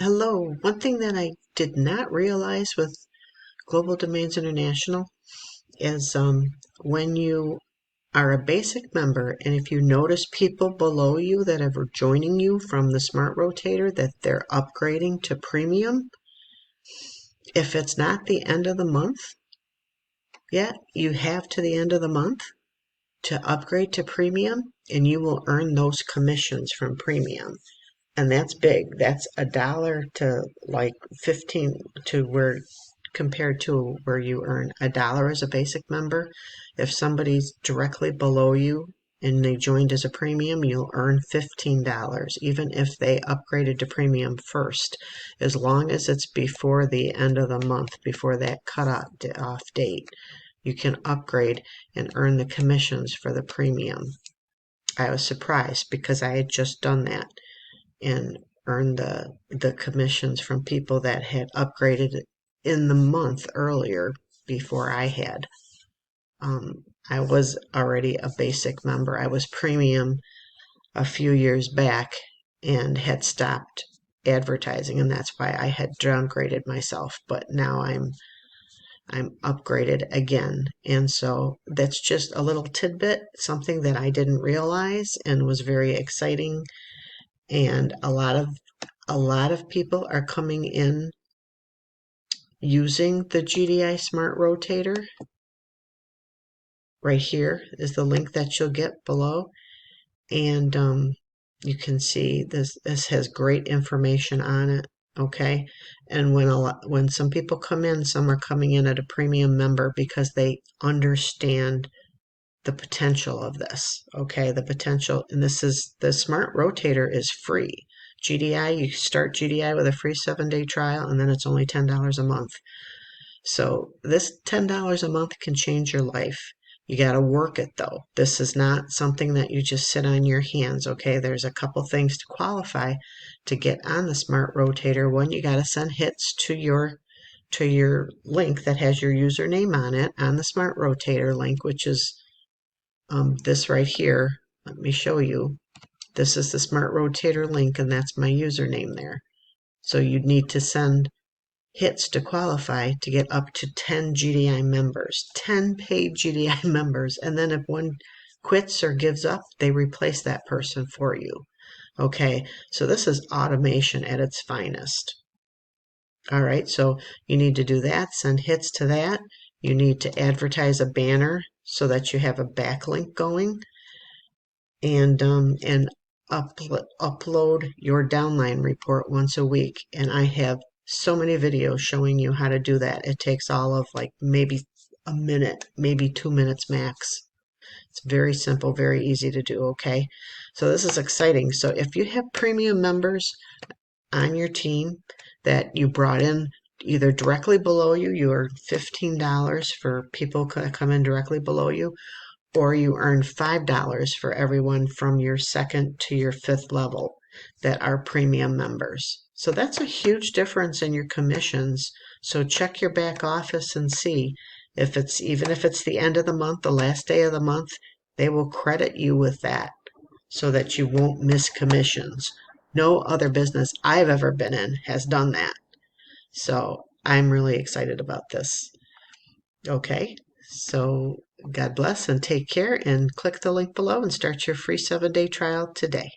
Hello. One thing that I did not realize with Global Domains International is when you are a basic member and if you notice people below you that are joining you from the Smart Rotator that they're upgrading to premium, if it's not the end of the month yet, you have to the end of the month to upgrade to premium and you will earn those commissions from premium. And that's big. That's $1 to like 15 to where compared to where you earn $1 as a basic member. If somebody's directly below you and they joined as a premium, you'll earn $15, even if they upgraded to premium first, as long as it's before the end of the month, before that cutoff date. You can upgrade and earn the commissions for the premium. I was surprised because I had just done that and earned the commissions from people that had upgraded in the month earlier before I had. I was already a basic member. I was premium a few years back and had stopped advertising, and that's why I had downgraded myself. But now I'm upgraded again, and so that's just a little tidbit, something that I didn't realize and was very exciting. And a lot of people are coming in using the GDI Smart Rotator. Right here is the link that you'll get below. And you can see this has great information on it. Okay. And when some people come in, some are coming in at a premium member because they understand the potential of this. Okay. The potential. And the Smart Rotator is free. GDI, you start GDI with a free 7-day trial, and then it's only $10 a month. So this $10 a month can change your life. You got to work it though. This is not something that you just sit on your hands, okay? There's a couple things to qualify to get on the Smart Rotator. One, you got to send hits to your link that has your username on it, on the Smart Rotator link, which is this right here. Let me show you. This is the Smart Rotator link, and that's my username there. So you'd need to send hits to qualify to get up to 10 GDI members, 10 paid GDI members. And then if one quits or gives up, they replace that person for you. Okay, so this is automation at its finest. All right, so you need to do that, send hits to that. You need to advertise a banner so that you have a backlink going, and upload your downline report once a week. And I have so many videos showing you how to do that. It takes all of like maybe a minute, maybe 2 minutes max. It's very simple, very easy to do, okay? So this is exciting. So if you have premium members on your team that you brought in either directly below you, you earn $15 for people that come in directly below you, or you earn $5 for everyone from your second to your fifth level that are premium members. So that's a huge difference in your commissions. So check your back office and see if it's, even if it's the end of the month, the last day of the month, they will credit you with that so that you won't miss commissions. No other business I've ever been in has done that. So I'm really excited about this. Okay, so God bless and take care, and click the link below and start your free 7-day trial today.